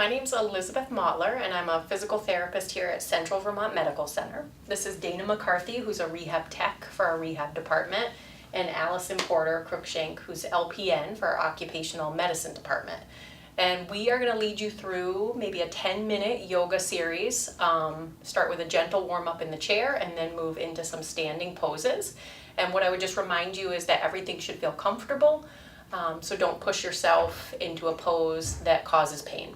My name's Elizabeth Mauntler, and I'm a physical therapist here at Central Vermont Medical Center. This is Dana McCarthy, who's a rehab tech for our rehab department, and Alison Porter Crookshank, who's LPN for our Occupational Medicine department. And we are going to lead you through maybe a 10-minute yoga series. Start with a gentle warm-up in the chair and then move into some standing poses. And what I would just remind you is that everything should feel comfortable, so don't push yourself into a pose that causes pain.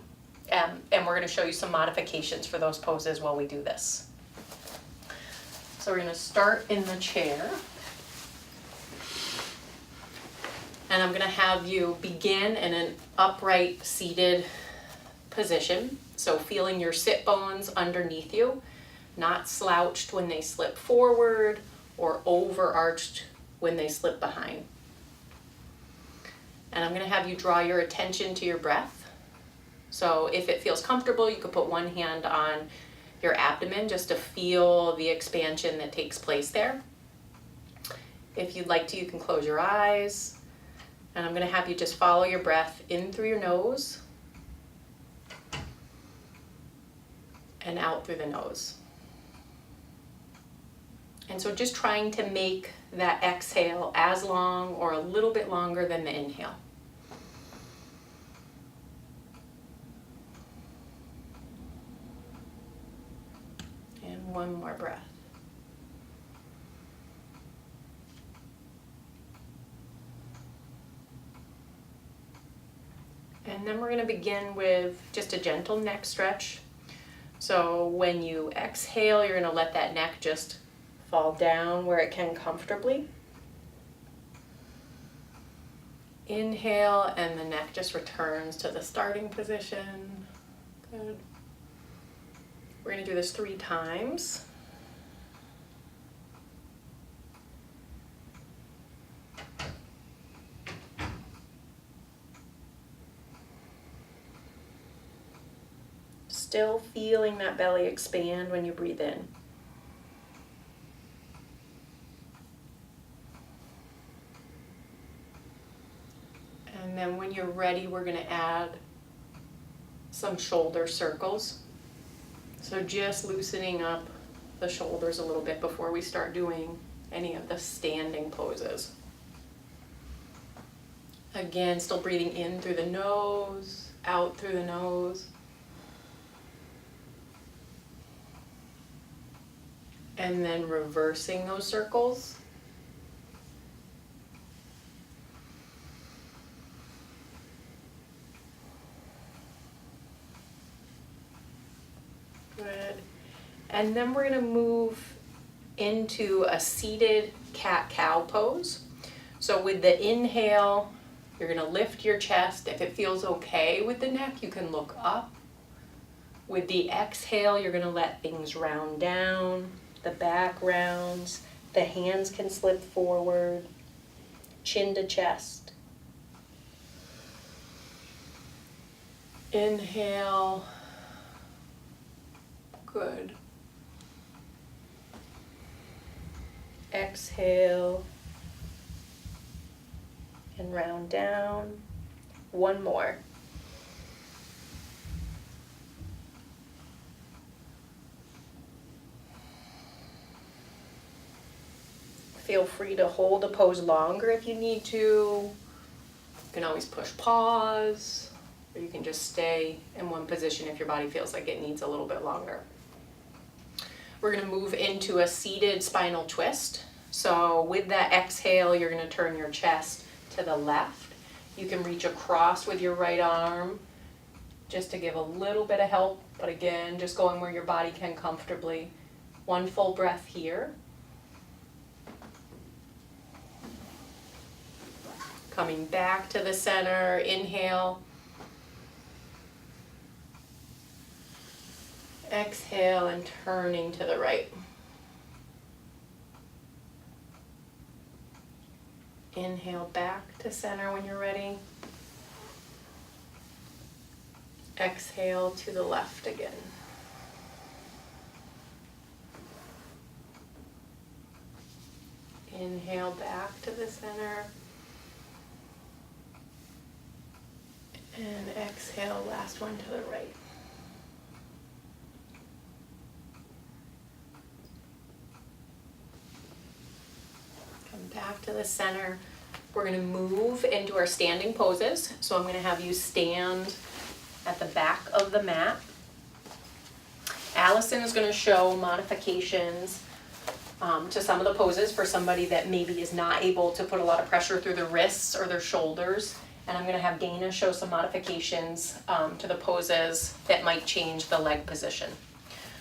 And we're going to show you some modifications for those poses while we do this. So we're going to start in the chair. And I'm going to have you begin in an upright seated position. So feeling your sit bones underneath you, not slouched when they slip forward or overarched when they slip behind. And I'm going to have you draw your attention to your breath. So if it feels comfortable, you could put one hand on your abdomen just to feel the expansion that takes place there. If you'd like to, you can close your eyes. And I'm going to have you just follow your breath in through your nose and out through the nose. And so just trying to make that exhale as long or a little bit longer than the inhale. And one more breath. And then we're going to begin with just a gentle neck stretch. So when you exhale, you're going to let that neck just fall down where it can comfortably. Inhale, and the neck just returns to the starting position. Good. We're going to do this 3 times. Still feeling that belly expand when you breathe in. And then when you're ready, we're going to add some shoulder circles. So just loosening up the shoulders a little bit before we start doing any of the standing poses. Again, still breathing in through the nose, out through the nose. And then reversing those circles. Good. And then we're going to move into a seated cat-cow pose. So with the inhale, you're going to lift your chest. If it feels okay with the neck, you can look up. With the exhale, you're going to let things round down. The back rounds, the hands can slip forward, chin to chest. Inhale. Good. Exhale. And round down. One more. Feel free to hold a pose longer if you need to. You can always push pause, or you can just stay in one position if your body feels like it needs a little bit longer. We're going to move into a seated spinal twist. So with that exhale, you're going to turn your chest to the left. You can reach across with your right arm just to give a little bit of help, but again, just going where your body can comfortably. One full breath here. Coming back to the center, inhale. Exhale and turning to the right. Inhale back to center when you're ready. Exhale to the left again. Inhale back to the center. And exhale, last one to the right. Come back to the center. We're going to move into our standing poses. So I'm going to have you stand at the back of the mat. Alison is going to show modifications to some of the poses for somebody that maybe is not able to put a lot of pressure through their wrists or their shoulders. And I'm going to have Dana show some modifications to the poses that might change the leg position.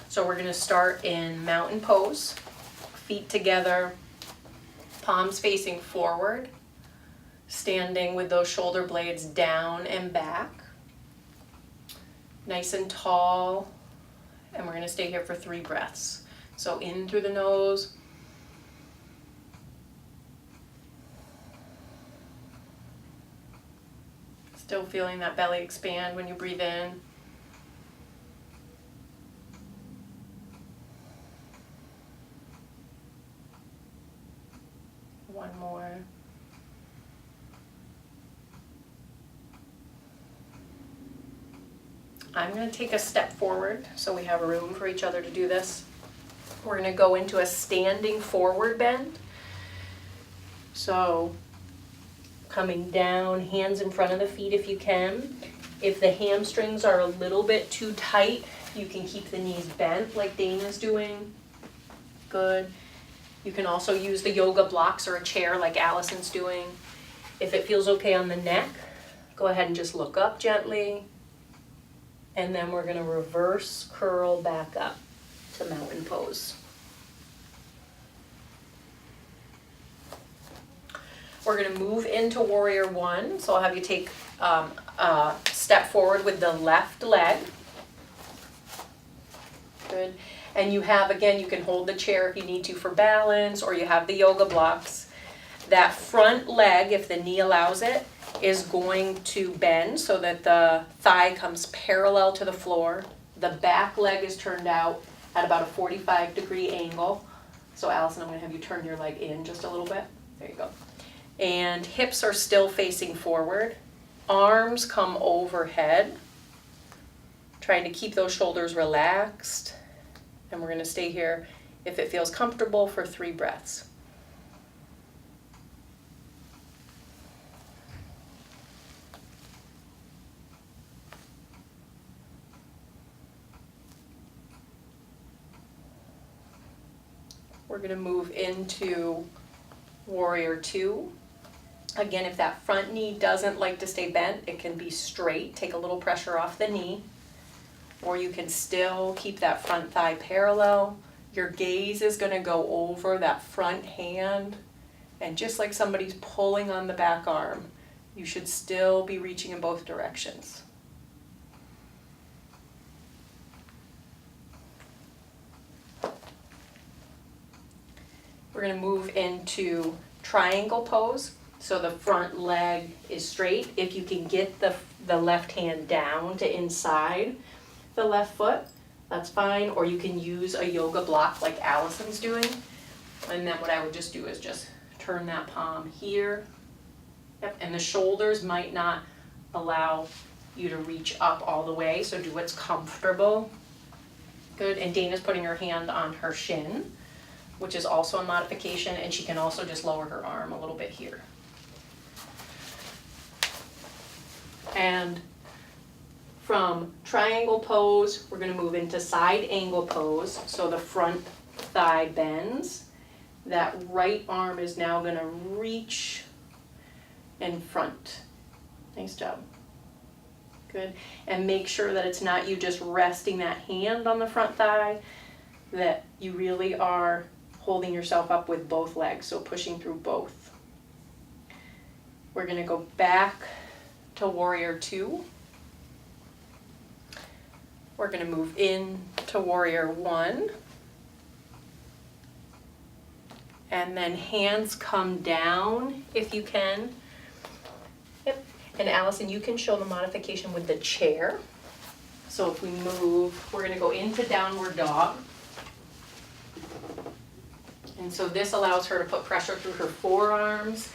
So we're going to start in mountain pose, feet together, palms facing forward, standing with those shoulder blades down and back, nice and tall, and we're going to stay here for 3 breaths. So in through the nose, still feeling that belly expand when you breathe in. One more. I'm going to take a step forward so we have room for each other to do this. We're going to go into a standing forward bend. So coming down, hands in front of the feet if you can. If the hamstrings are a little bit too tight, you can keep the knees bent like Dana's doing. Good. You can also use the yoga blocks or a chair like Alison's doing. If it feels okay on the neck, go ahead and just look up gently. And then we're going to reverse curl back up to mountain pose. We're going to move into warrior 1. So I'll have you take a step forward with the left leg. Good. And you have, again, you can hold the chair if you need to for balance, or you have the yoga blocks. That front leg, if the knee allows it, is going to bend so that the thigh comes parallel to the floor. The back leg is turned out at about a 45-degree angle. So Alison, I'm going to have you turn your leg in just a little bit. There you go. And hips are still facing forward. Arms come overhead. Trying to keep those shoulders relaxed. And we're going to stay here, if it feels comfortable, for 3 breaths. We're going to move into warrior 2. Again, if that front knee doesn't like to stay bent, it can be straight. Take a little pressure off the knee. Or you can still keep that front thigh parallel. Your gaze is going to go over that front hand. And just like somebody's pulling on the back arm, you should still be reaching in both directions. We're going to move into triangle pose. So the front leg is straight. If you can get the left hand down to inside the left foot, that's fine. Or you can use a yoga block like Alison's doing. And then what I would just do is just turn that palm here. Yep. And the shoulders might not allow you to reach up all the way, so do what's comfortable. Good. And Dana's putting her hand on her shin, which is also a modification, and she can also just lower her arm a little bit here. And from triangle pose, we're going to move into side angle pose. So the front thigh bends. That right arm is now going to reach in front. Nice job. Good. And make sure that it's not you just resting that hand on the front thigh, that you really are holding yourself up with both legs, so pushing through both. We're going to go back to warrior 2. We're going to move in to warrior 1. And then hands come down if you can. Yep. And Alison, you can show the modification with the chair. So if we move, we're going to go into downward dog. And so this allows her to put pressure through her forearms.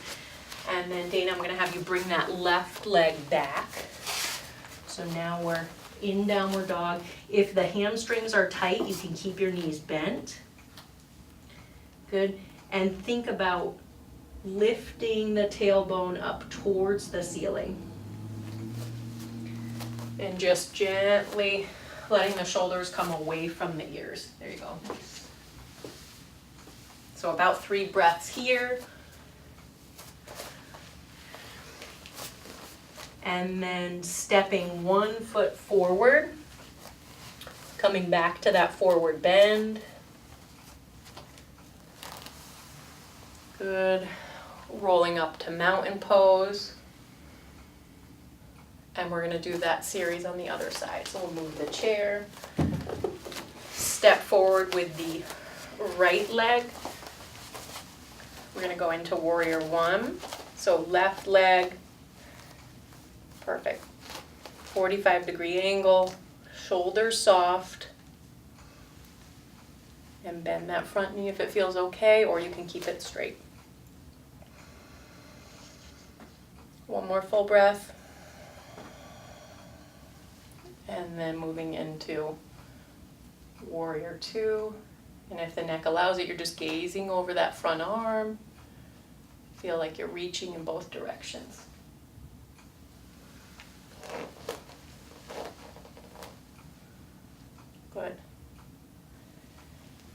And then Dana, I'm going to have you bring that left leg back. So now we're in downward dog. If the hamstrings are tight, you can keep your knees bent. Good. And think about lifting the tailbone up towards the ceiling. And just gently letting the shoulders come away from the ears. There you go. So about 3 breaths here. And then stepping 1 foot forward, coming back to that forward bend. Good. Rolling up to mountain pose. And we're going to do that series on the other side. So we'll move the chair, step forward with the right leg. We're going to go into warrior 1. So left leg, perfect. 45-degree angle, shoulders soft. And bend that front knee if it feels okay, or you can keep it straight. One more full breath. And then moving into warrior 2. And if the neck allows it, you're just gazing over that front arm. Feel like you're reaching in both directions. Good.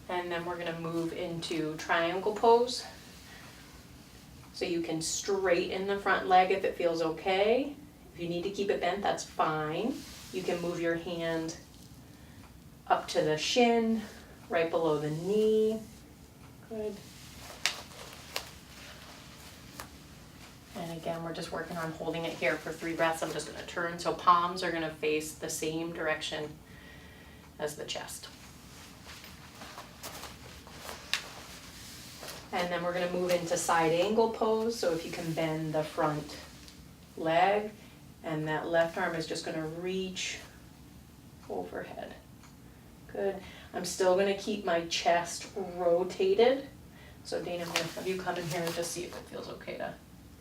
And then we're going to move into triangle pose. So you can straighten the front leg if it feels okay. If you need to keep it bent, that's fine. You can move your hand up to the shin, right below the knee. Good. And again, we're just working on holding it here for 3 breaths. I'm just going to turn, so palms are going to face the same direction as the chest. And then we're going to move into side angle pose. So if you can bend the front leg, and that left arm is just going to reach overhead. Good. I'm still going to keep my chest rotated. So Dana, I'm going to have you come in here and just see if it feels okay to,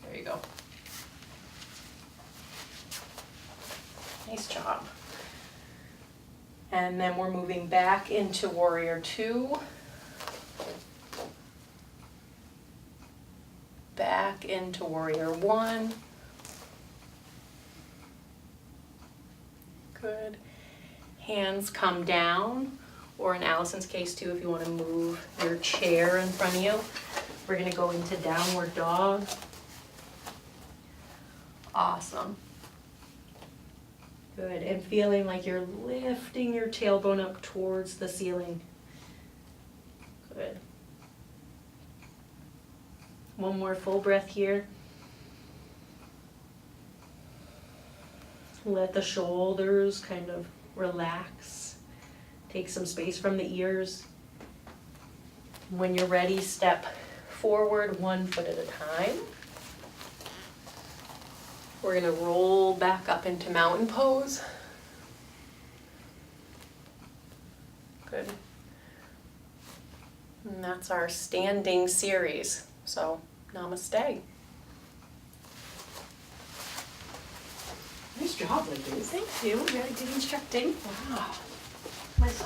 there you go. Nice job. And then we're moving back into warrior 2. Back into warrior 1. Good. Hands come down, or in Allison's case too, if you want to move your chair in front of you. We're going to go into downward dog. Awesome. Good. And feeling like you're lifting your tailbone up towards the ceiling. Good. One more full breath here. Let the shoulders kind of relax. Take some space from the ears. When you're ready, step forward 1 foot at a time. We're going to roll back up into mountain pose. Good. And that's our standing series. So, namaste. Nice job, ladies. Thank you. Very good instructing. Wow. Nice.